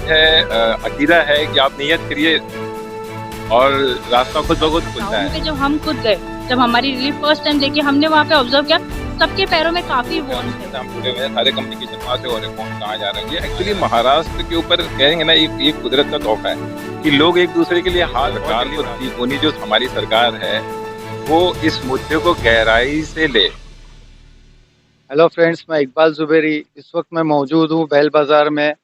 है अकीदा है कि आप नियत करिए और रास्ता खुद ब खुद खुलता ग्राउंड है। पे जब हम खुद गए, जब हमारी रिलीफ फर्स्ट टाइम देखी, हमने वहाँ पे ऑब्जर्व किया, सबके पैरों में काफी वॉन्स थे। हम जुड़े हुए हैं, सारे कम्युनिकेशन वहाँ से हो रहे हैं, कौन कहाँ जा रहा है। ये एक्चुअली महाराष्ट्र के ऊपर कहेंगे ना, एक कुदरत का तोहफा है कि लोग एक दूसरे के लिए हाथ सरकार को होनी, जो हमारी सरकार है वो इस मुद्दे को गहराई से ले। हेलो फ्रेंड्स, मैं इकबाल जुबेरी। इस वक्त मैं मौजूद हूँ बेल बाज़ार में।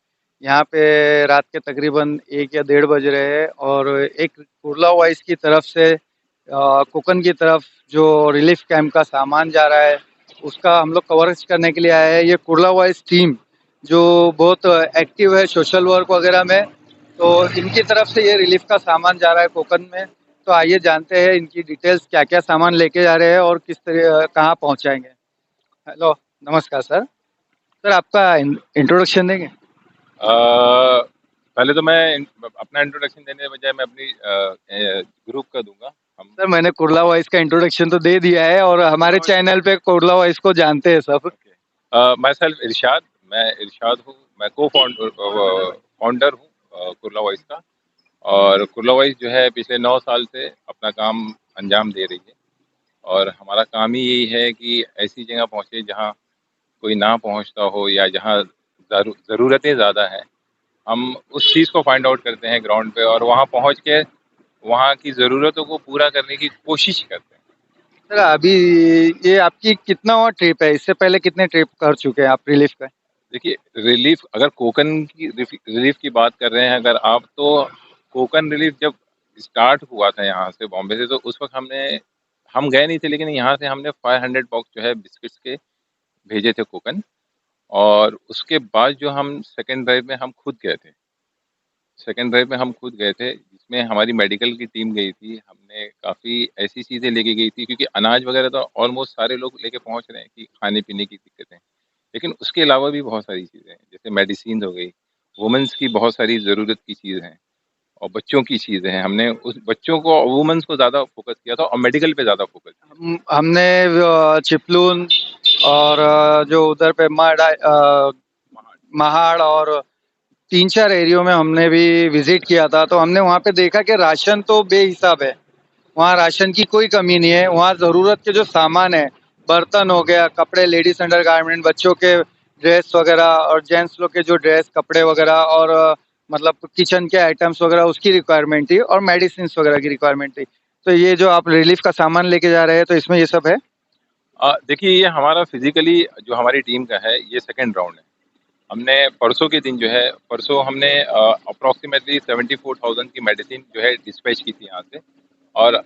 यहाँ पे रात के तकरीबन 1 या 1:30 बज रहे हैं और एक कुर्ला वाइस की तरफ से कोकन की तरफ जो रिलीफ कैंप का सामान जा रहा है, उसका हम लोग कवरेज करने के लिए आए हैं। ये कुर्ला वाइस टीम जो बहुत एक्टिव है सोशल वर्क वगैरह में, तो इनकी तरफ से ये रिलीफ का सामान जा रहा है कोकन में। तो आइए जानते हैं इनकी डिटेल्स, क्या क्या सामान लेके जा रहे हैं और किस तरह कहाँ पहुँचाएंगे। हेलो, नमस्कार सर। सर आपका इंट्रोडक्शन देंगे? पहले तो मैं अपना इंट्रोडक्शन देने के बजाय मैं अपनी ग्रुप का दूंगा। हम सर मैंने कुर्ला वॉइस का इंट्रोडक्शन तो दे दिया है और हमारे चैनल पे कुर्ला वॉइस को जानते हैं सब। माई सेल्फ इरशाद, मैं इरशाद हूँ, मैं को फाउंडर हूँ कुर्ला वॉइस का। और कुर्ला वॉइस जो है पिछले 9 साल से अपना काम अंजाम दे रही है और हमारा काम ही यही है कि ऐसी जगह पहुँचे जहाँ कोई ना पहुँचता हो या जहाँ ज़रूरतें ज़्यादा हैं। हम उस चीज़ को फाइंड आउट करते हैं ग्राउंड पे और वहाँ पहुँच के वहाँ की ज़रूरतों को पूरा करने की कोशिश करते हैं। सर अभी ये आपकी कितना और ट्रिप है? इससे पहले कितने ट्रिप कर चुके हैं आप रिलीफ पे? देखिए, रिलीफ अगर कोकन की रिलीफ की बात कर रहे हैं अगर आप, तो कोकन रिलीफ जब स्टार्ट हुआ था यहाँ से बॉम्बे से, तो उस वक्त हम गए नहीं थे, लेकिन यहाँ से हमने 500 बॉक्स जो है बिस्किट्स के भेजे थे कोकन। और उसके बाद जो हम सेकेंड ड्राइव में हम खुद गए थे, सेकेंड ड्राइव में हम खुद गए थे, जिसमें हमारी मेडिकल की टीम गई थी। हमने काफ़ी ऐसी चीज़ें लेके गई थी, क्योंकि अनाज वगैरह तो ऑलमोस्ट सारे लोग लेके पहुँच रहे हैं कि खाने पीने की दिक्कतें, लेकिन उसके अलावा भी बहुत सारी चीज़ें हैं, जैसे मेडिसिन हो गई, वुमेन्स की बहुत सारी ज़रूरत की चीज़ हैं और बच्चों की चीज़ें हैं। हमने उस बच्चों को और वुमेन्स को ज़्यादा फोकस किया था और मेडिकल पे ज़्यादा फोकस किया। हमने चिपलून और जो उधर पे महाड़ और 3-4 एरियो में हमने भी विजिट किया था। तो हमने वहाँ पे देखा कि राशन तो बेहिसाब है। वहाँ राशन की कोई कमी नहीं है। वहाँ ज़रूरत के जो सामान है, बर्तन हो गया, कपड़े, लेडीज अंडरगारमेंट, बच्चों के ड्रेस वगैरह और जेंट्स लोग के जो ड्रेस कपड़े वगैरह और मतलब किचन के आइटम्स वगैरह उसकी रिक्वायरमेंट थी और मेडिसिन वगैरह की रिक्वायरमेंट थी। तो ये जो आप रिलीफ का सामान लेके जा रहे हैं, तो इसमें ये सब है? देखिए, ये हमारा फिजिकली जो हमारी टीम का है, ये सेकेंड राउंड है। हमने परसों के दिन जो है, परसों हमने अप्रॉक्सीमेटली 74,000 की मेडिसिन जो है डिस्पैच की थी यहाँ से। और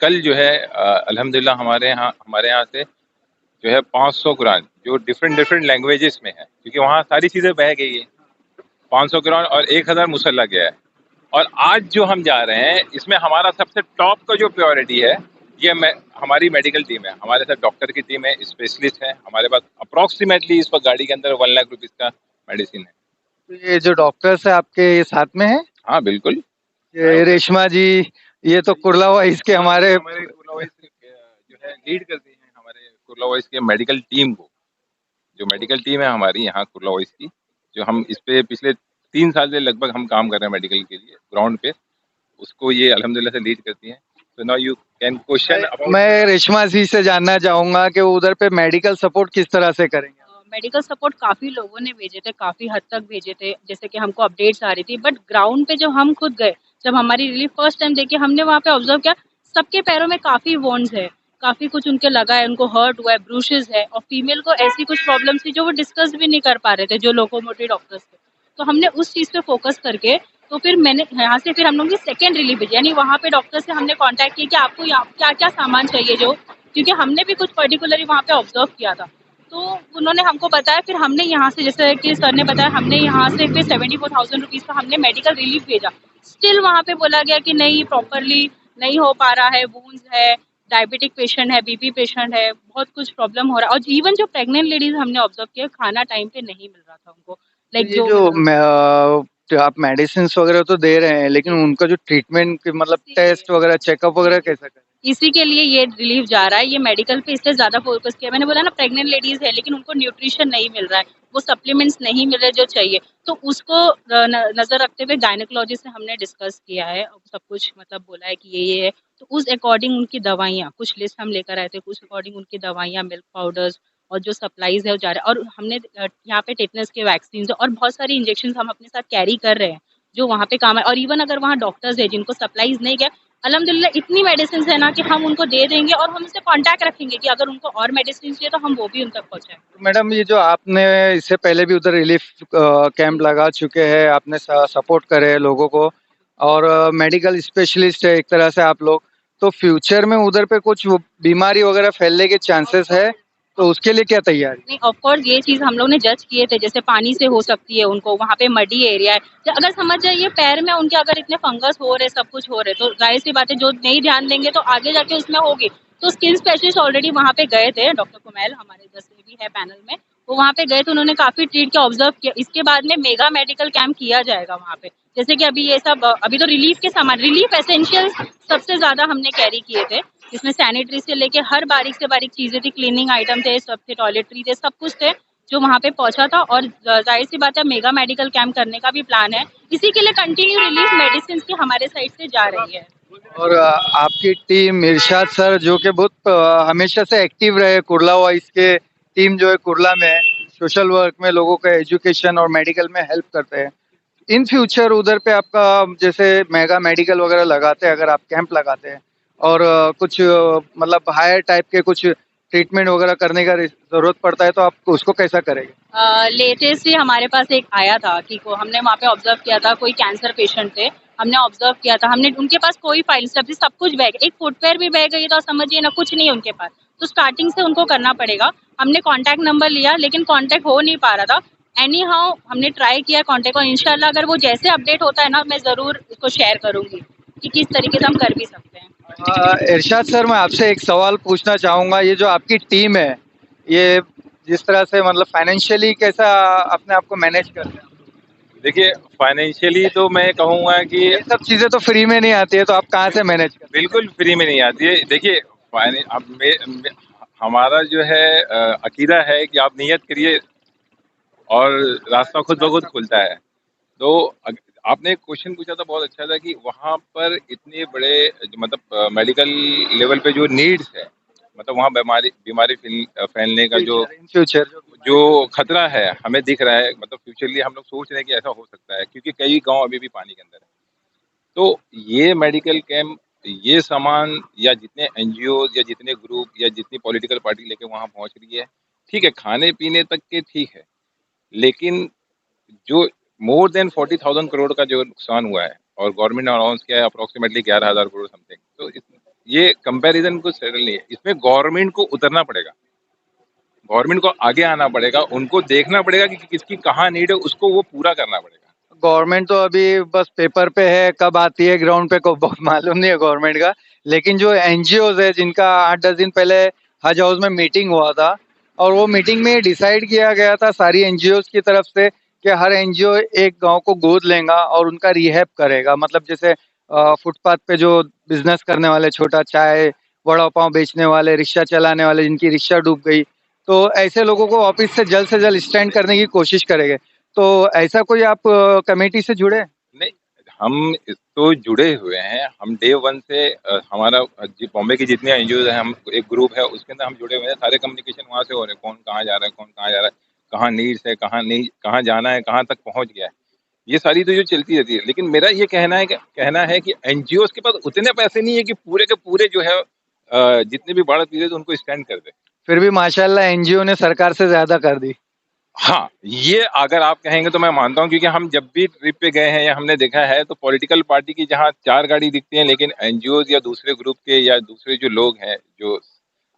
कल जो है अल्हम्दुलिल्लाह हमारे यहाँ से जो है 500 कुरान जो डिफरेंट डिफरेंट लैंग्वेजेस में है, क्योंकि वहाँ सारी चीज़ें बह गई है। 500 कुरान और 1000 मुसल्ला गया है। और आज जो हम जा रहे हैं, इसमें हमारा सबसे टॉप का जो प्रायोरिटी है, ये हमारी मेडिकल टीम है। हमारे साथ डॉक्टर की टीम है, स्पेशलिस्ट है हमारे पास। अप्रॉक्सीमेटली इस वक्त गाड़ी के अंदर 1 लाख रुपीज़ का मेडिसिन है। तो ये जो डॉक्टर्स है आपके ये साथ में है? हाँ बिल्कुल। ये रेशमा जी, ये तो कुर्ला वाइस के हमारे कुर्ला वॉइस जो है लीड करती हैं हमारे कुर्ला वॉइस के मेडिकल टीम को। जो मेडिकल टीम है हमारी यहाँ कुर्ला वॉइस की, जो हम इस पे पिछले 3 साल से लगभग हम काम कर रहे हैं मेडिकल के लिए ग्राउंड पे, उसको ये अल्हम्दुलिल्लाह से लीड करती हैं। तो now you can question about. मैं रेशमा जी से जानना चाहूंगा कि वो उधर पे मेडिकल सपोर्ट किस तरह से करेंगे? मेडिकल सपोर्ट काफी लोगों ने भेजे थे, काफी हद तक भेजे थे, जैसे कि हमको अपडेट्स आ रही थी। बट ग्राउंड पे जब हम खुद गए, जब हमारी रिलीफ फर्स्ट टाइम देखी, हमने वहाँ पे ऑब्जर्व किया, सबके पैरों में काफी वॉन्ड्स है, काफी कुछ उनके लगा है, उनको हर्ट हुआ है, ब्रूशेस है, और फीमेल को ऐसी कुछ प्रॉब्लम्स थी जो वो डिस्कस भी नहीं कर पा रहे थे, जो लोकोमोटिव डॉक्टर्स थे। तो हमने उस चीज पे फोकस करके, तो फिर मैंने यहाँ से फिर हम लोग की सेकेंड रिलीफ भेजी, यानी वहाँ पे डॉक्टर से हमने कॉन्टैक्ट किया कि आपको क्या क्या सामान चाहिए, जो क्योंकि हमने भी कुछ पर्टिकुलरली वहाँ पे ऑब्जर्व किया था। तो उन्होंने हमको बताया, फिर हमने यहाँ से, जैसे कि सर ने बताया, हमने यहाँ से फिर 74,000 रुपीज का हमने मेडिकल रिलीफ भेजा। स्टिल वहाँ पे बोला गया कि नहीं, प्रॉपरली नहीं हो पा रहा है, वूंड्स है, डायबिटिक पेशेंट है, बीपी पेशेंट है, बहुत कुछ प्रॉब्लम हो रहा है। और इवन जो प्रेग्नेंट लेडीज हमने ऑब्जर्व किया, खाना टाइम पे नहीं मिल रहा था उनको, लाइक ये जो आप मेडिसिन वगैरह तो दे रहे हैं, लेकिन उनका जो ट्रीटमेंट मतलब टेस्ट वगैरह चेकअप वगैरह कैसा करें? इसी के लिए ये रिलीफ जा रहा है। ये मेडिकल पे इससे ज़्यादा फ़ोकस किया। मैंने बोला ना प्रेग्नेंट लेडीज़ है लेकिन उनको न्यूट्रिशन नहीं मिल रहा है, वो सप्लीमेंट्स नहीं मिल रहे जो चाहिए। तो उसको नज़र रखते हुए गायनेकोलॉजिस्ट से हमने डिस्कस किया है, सब कुछ मतलब बोला है कि ये है। तो उस अकॉर्डिंग उनकी दवाइयाँ, कुछ लिस्ट हम लेकर आए थे, कुछ अकॉर्डिंग उनकी दवाइयाँ, मिल्क पाउडर्स और जो सप्लाइज़ है वो जा रहा है। और हमने यहाँ पे टेटनस के वैक्सीन्स और बहुत सारी इंजेक्शंस हम अपने साथ कैरी कर रहे हैं, जो वहाँ पे काम है। और इवन अगर वहाँ डॉक्टर्स हैं जिनको सप्लाइज़ नहीं गया, अल्हम्दुलिल्लाह इतनी मेडिसिन है ना कि हम उनको दे देंगे और हम उससे कांटेक्ट रखेंगे कि अगर उनको और मेडिसिन चाहिए तो हम वो भी उन तक पहुंचाएं। मैडम ये जो आपने इससे पहले भी उधर रिलीफ कैंप लगा चुके हैं, आपने सपोर्ट करे हैं लोगों को और मेडिकल स्पेशलिस्ट है एक तरह से आप लोग, तो फ्यूचर में उधर पे कुछ बीमारी वगैरह फैलने के चांसेस है, तो उसके लिए क्या तैयारी? नहीं, ऑफ कोर्स ये चीज हम लोग ने जज किए थे, जैसे पानी से हो सकती है उनको, वहाँ पे मडी एरिया है, तो अगर समझ जाइए पैर में उनके अगर इतने फंगस हो रहे, सब कुछ हो रहे, तो जाहिर सी बात है जो नहीं ध्यान देंगे तो आगे जाके उसमें होगी। तो स्किन स्पेशलिस्ट ऑलरेडी वहाँ पे गए थे, डॉक्टर कुमैल हमारे इधर से भी है पैनल में, वो वहाँ पे गए थे, उन्होंने काफी ट्रीट किया, ऑब्जर्व किया। इसके बाद में मेगा मेडिकल कैंप किया जाएगा वहाँ पे, जैसे कि अभी ये सब अभी तो रिलीफ के सामान, रिलीफ एसेंशियल्स सबसे ज्यादा हमने कैरी किए थे, जिसमें सैनिटरी से लेके हर बारीक से बारीक चीजें थी, क्लीनिंग आइटम थे, सब थे, टॉयलेटरी थे, सब कुछ थे जो वहाँ पे पहुंचा था। और जाहिर सी बात है मेगा मेडिकल कैंप करने का भी प्लान है, इसी के लिए कंटिन्यू रिलीफ मेडिसिन की हमारे साइड से जा रही है। और आपकी टीम इरशाद सर जो कि बहुत हमेशा से एक्टिव रहे कुर्ला वाइज के, टीम जो है कुर्ला में सोशल वर्क में लोगों का एजुकेशन और मेडिकल में हेल्प करते हैं। इन फ्यूचर उधर पे आपका जैसे मेगा मेडिकल वगैरह लगाते हैं, अगर आप कैंप लगाते हैं और कुछ मतलब हायर टाइप के कुछ ट्रीटमेंट वगैरह करने का जरूरत पड़ता है तो आप उसको कैसा करेंगे? लेटेस्ट ही हमारे पास एक आया था कि को हमने वहाँ पे ऑब्जर्व किया था, कोई कैंसर पेशेंट थे, हमने ऑब्जर्व किया था, हमने उनके पास कोई फाइल सब कुछ बह गया, एक फुटवेयर भी बह गई तो समझिए ना कुछ नहीं है उनके पास। तो स्टार्टिंग से उनको करना पड़ेगा। हमने कॉन्टैक्ट नंबर लिया लेकिन कॉन्टैक्ट हो नहीं पा रहा था। एनी हाउ हमने ट्राई किया कॉन्टैक्ट, और इंशाल्लाह अगर वो जैसे अपडेट होता है ना मैं जरूर उसको शेयर करूंगी कि किस तरीके से हम कर भी सकते हैं। इरशाद सर मैं आपसे एक सवाल पूछना चाहूंगा, ये जो आपकी टीम है ये जिस तरह से मतलब फाइनेंशियली कैसा अपने आप को मैनेज करते हैं? देखिए, फाइनेंशियली तो मैं कहूँगा कि ये सब चीजें तो फ्री में नहीं आती है, तो आप कहाँ से मैनेज करते हैं? बिल्कुल फ्री में नहीं आती है। देखिए, अब हमारा जो है अकीदा है कि आप नियत करिए और रास्ता खुद ब खुद खुलता है। तो आपने एक क्वेश्चन पूछा था बहुत अच्छा था कि वहाँ पर इतने बड़े मतलब मेडिकल लेवल पे जो नीड्स है, मतलब वहाँ बीमारी बीमारी फैलने का जो इन फ्यूचर जो खतरा है हमें दिख रहा है, मतलब फ्यूचरली हम लोग सोच रहे हैं कि ऐसा हो सकता है क्योंकि कई गांव अभी भी पानी के अंदर है। तो ये मेडिकल कैंप, ये सामान या जितने एनजीओ या जितने ग्रुप या जितनी पॉलिटिकल पार्टी लेके वहाँ पहुँच रही है, ठीक है, खाने पीने तक के ठीक है, लेकिन जो मोर देन 40,000 करोड़ का जो नुकसान हुआ है और गवर्नमेंट ने अनाउंस किया है अप्रोक्सीमेटली 11,000 करोड़ समथिंग, तो ये कंपैरिजन कुछ सेटल नहीं है। इसमें गवर्नमेंट को उतरना पड़ेगा, गवर्नमेंट को आगे आना पड़ेगा, उनको देखना पड़ेगा कि किसकी कहाँ नीड है, उसको वो पूरा करना पड़ेगा। गवर्नमेंट तो अभी बस पेपर पे है, कब आती है ग्राउंड पे को बहुत मालूम नहीं है गवर्नमेंट का, लेकिन जो एनजीओज है जिनका 8-10 दिन पहले हज हाउस में मीटिंग हुआ था और वो मीटिंग में डिसाइड किया गया था सारी एनजीओज की तरफ से कि हर एनजीओ एक गांव को गोद लेगा और उनका रिहैब करेगा। मतलब जैसे फुटपाथ पे जो बिजनेस करने वाले, छोटा चाय वड़ा पाव बेचने वाले, रिक्शा चलाने वाले जिनकी रिक्शा डूब गई, तो ऐसे लोगों को वापस से जल्द स्टैंड करने की कोशिश करेंगे। तो ऐसा कोई आप कमेटी से जुड़े? नहीं, हम तो जुड़े हुए हैं, हम डे वन से हमारा बॉम्बे की जितनी एनजीओ है, हम एक ग्रुप है उसके अंदर हम जुड़े हुए हैं, सारे कम्युनिकेशन वहाँ से हो रहे हैं, कौन कहाँ जा रहा है, कौन कहाँ जा रहा है, कहाँ नीड्स है, कहाँ नहीं, कहाँ जाना है, कहाँ तक पहुँच गया है, ये सारी तो जो चलती रहती है। लेकिन मेरा ये कहना है कि एनजीओ के पास उतने पैसे नहीं है कि पूरे के पूरे जो है जितने भी बाढ़ पीड़ित तो उनको स्टैंड कर दे। फिर भी माशाल्लाह एनजीओ ने सरकार से ज्यादा कर दी। हाँ, ये अगर आप कहेंगे तो मैं मानता हूँ, क्योंकि हम जब भी ट्रिप पे गए हैं या हमने देखा है तो पॉलिटिकल पार्टी की जहाँ 4 गाड़ी दिखती है, लेकिन एनजीओज़ या दूसरे ग्रुप के या दूसरे जो लोग हैं, जो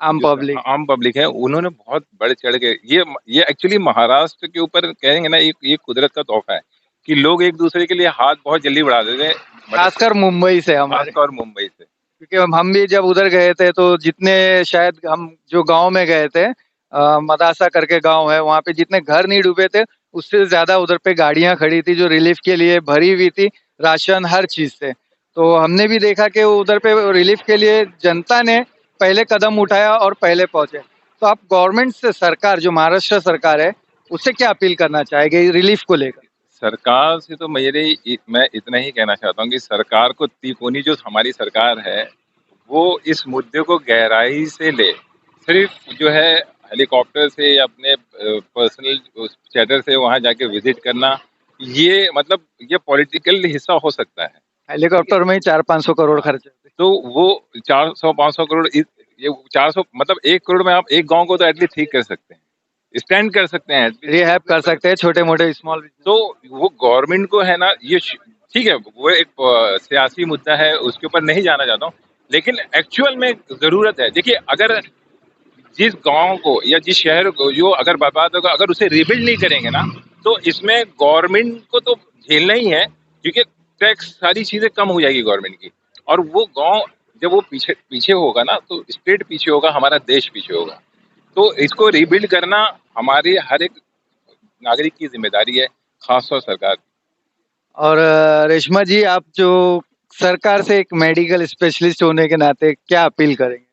आम जो पब्लिक। आम पब्लिक है, उन्होंने बहुत बढ़-चढ़ के ये एक्चुअली महाराष्ट्र के ऊपर कहेंगे ना, ये कुदरत का तोहफ़ा है कि लोग एक-दूसरे के लिए हाथ बहुत जल्दी बढ़ा देते हैं, खासकर मुंबई से हमारे, खासतौर मुंबई से। क्योंकि हम भी जब उधर गए थे तो जितने शायद हम जो गांव में गए थे, मदासा करके गांव है, वहां पे जितने घर नहीं डूबे थे उससे ज्यादा उधर पे गाड़ियां खड़ी थी जो रिलीफ के लिए भरी हुई थी, राशन हर चीज से। तो हमने भी देखा कि उधर पे रिलीफ के लिए जनता ने पहले कदम उठाया और पहले पहुंचे। तो आप गवर्नमेंट से, सरकार जो महाराष्ट्र सरकार है, उससे क्या अपील करना चाहेंगे रिलीफ को लेकर? सरकार से तो मैं इतना ही कहना चाहता हूँ कि सरकार को तिकोनी जो हमारी सरकार है, वो इस मुद्दे को गहराई से ले। सिर्फ जो है हेलीकॉप्टर से या अपने पर्सनल चैटर से वहाँ जाके विजिट करना, ये मतलब ये पॉलिटिकल हिस्सा हो सकता है। हेलीकॉप्टर में ही 400-500 करोड़ खर्च होते तो वो 400-500 करोड़ ये 400 मतलब 1 करोड़ में आप एक गांव को तो एटलीस्ट ठीक कर सकते हैं, स्टैंड कर सकते हैं हैं, रिहैब कर सकते हैं छोटे मोटे स्मॉल बिजनेस। तो वो गवर्नमेंट को है ना, ये ठीक है, वो एक सियासी मुद्दा है, उसके ऊपर नहीं जाना चाहता हूँ, लेकिन एक्चुअल में जरूरत है। देखिए, अगर जिस गांव को या जिस शहर को जो अगर बर्बाद होगा, अगर उसे रिबिल्ड नहीं करेंगे ना, तो इसमें गवर्नमेंट को तो झेलना ही है, क्योंकि टैक्स सारी चीजें कम हो जाएगी गवर्नमेंट की। और वो गांव जब वो पीछे पीछे होगा ना, तो स्टेट पीछे होगा, हमारा देश पीछे होगा। तो इसको रिबिल्ड करना हमारी हर एक नागरिक की जिम्मेदारी है, खासतौर सरकार की। और रेशमा जी, आप जो सरकार से एक मेडिकल स्पेशलिस्ट होने के नाते क्या अपील करेंगे?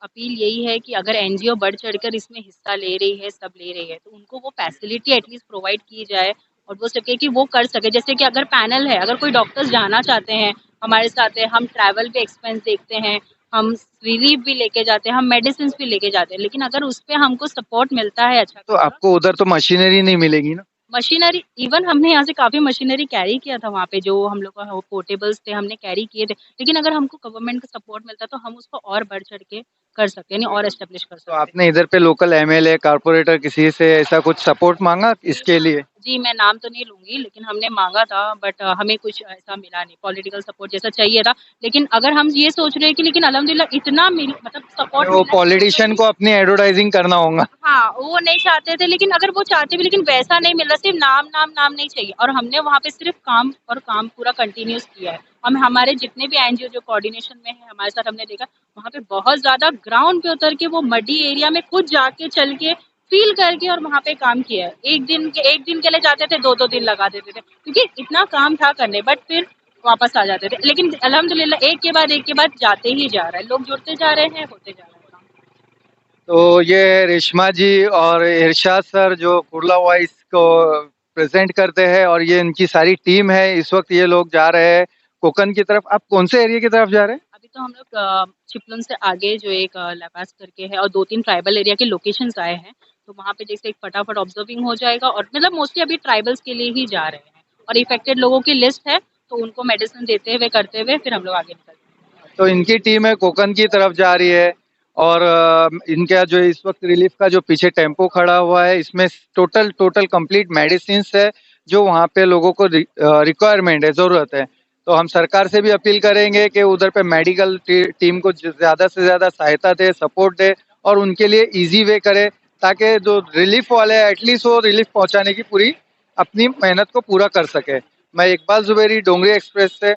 अपील यही है कि अगर एनजीओ बढ़ चढ़कर इसमें हिस्सा ले रही है, सब ले रही है, तो उनको वो फैसिलिटी एटलीस्ट प्रोवाइड की जाए और वो सके कि वो कर सके। जैसे कि अगर पैनल है, अगर कोई डॉक्टर्स जाना चाहते हैं हमारे साथ है, हम ट्रैवल पे एक्सपेंस देखते हैं, हम रिलीफ भी लेके जाते हैं, हम मेडिसिन भी लेके जाते हैं, लेकिन अगर उस पे हमको सपोर्ट मिलता है अच्छा तो खासा। आपको उधर तो मशीनरी नहीं मिलेगी ना? मशीनरी, इवन हमने यहाँ से काफी मशीनरी कैरी किया था, वहाँ पे जो हम लोग का पोर्टेबल्स थे हमने कैरी किए थे, लेकिन अगर हमको गवर्नमेंट का सपोर्ट मिलता तो हम उसको और बढ़ चढ़ के कर सकते हैं, यानी और एस्टेब्लिश कर तो सकते हैं। आपने इधर पे लोकल एमएलए, कारपोरेटर किसी से ऐसा कुछ सपोर्ट मांगा इसके लिए? जी, मैं नाम तो नहीं लूँगी, लेकिन हमने माँगा था, बट हमें कुछ ऐसा मिला नहीं, पॉलिटिकल सपोर्ट जैसा चाहिए था। लेकिन अगर हम ये सोच रहे हैं कि लेकिन अल्हम्दुलिल्लाह इतना मतलब सपोर्ट वो मिला है। पॉलिटिशियन को अपनी एडवर्टाइजिंग करना होगा। हाँ, वो नहीं चाहते थे, लेकिन अगर वो चाहते भी, लेकिन वैसा नहीं मिल रहा, सिर्फ नाम, नाम, नाम नहीं चाहिए। और हमने वहाँ पे सिर्फ काम और काम पूरा कंटिन्यूअस किया है। हम हमारे जितने भी एनजीओ जो कोऑर्डिनेशन में है हमारे साथ, हमने देखा वहाँ पे बहुत ज़्यादा ग्राउंड पे उतर के वो मडी एरिया में खुद जाके चल के फ़ील करके और वहाँ पे काम किया है। एक दिन के लिए जाते थे, 2-2 दिन लगा देते थे, क्योंकि इतना काम था करने, बट फिर वापस आ जाते थे। लेकिन अल्हम्दुलिल्लाह एक के बाद जाते ही जा रहा है, लोग जुड़ते जा रहे हैं, होते जा रहा है काम। तो ये रेशमा जी और इरशाद सर जो कुर्ला वॉइस को प्रेजेंट करते हैं, और ये इनकी सारी टीम है। इस वक्त ये लोग जा रहे हैं कोकन की तरफ। आप कौन से एरिया की तरफ जा रहे हैं? अभी तो हम लोग चिपलुन से आगे जो एक लपास करके है और 2-3 ट्राइबल एरिया के लोकेशंस आए हैं, तो वहाँ पे जैसे एक फटाफट ऑब्जर्विंग हो जाएगा, और मतलब मोस्टली अभी ट्राइबल्स के लिए ही जा रहे हैं, और इफेक्टेड लोगों की लिस्ट है, तो उनको मेडिसिन देते हुए करते हुए फिर हम लोग आगे निकलते हैं। तो इनकी टीम है कोकन की तरफ जा रही है, और इनका जो इस वक्त रिलीफ का जो पीछे टेम्पो खड़ा हुआ है, इसमें टोटल कंप्लीट मेडिसिन है जो वहाँ पे लोगों को रिक्वायरमेंट है, जरूरत है। तो हम सरकार से भी अपील करेंगे कि उधर पे मेडिकल टीम को ज्यादा से ज्यादा सहायता दे, सपोर्ट दे, और उनके लिए इजी वे करे, ताकि जो रिलीफ वाले एटलीस्ट वो रिलीफ पहुंचाने की पूरी अपनी मेहनत को पूरा कर सके। मैं इकबाल जुबेरी, डोंगरी एक्सप्रेस से।